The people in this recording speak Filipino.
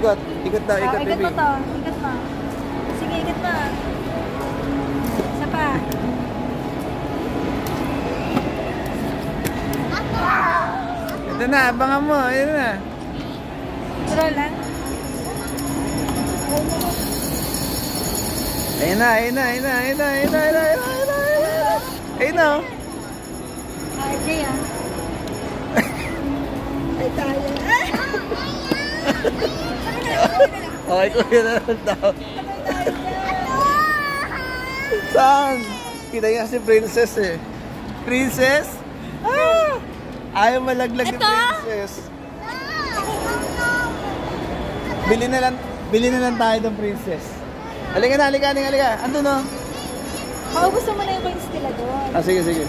ikot. Ikot daw, ikot, Ikot baby. mo to. Ikot mo. Sige, ikot mo. Isa pa. Ito na, abangan mo. Ito na. Roll lang. Ayun na, ayun na, ayun na, ayun na, ayun na, ayun na, ayun na, ayun na, ayun na. RJ ah. Ay, tayo. Okay, kuya na lang daw. Saan? Kita niya si Princess eh. Princess? Ah! Ayaw malaglag ni Princess. Bili na lang tayo ng Princess. Halika na, halika, halika. Ando no? Maubos mo na yung coins nila doon. Ah, sige, sige.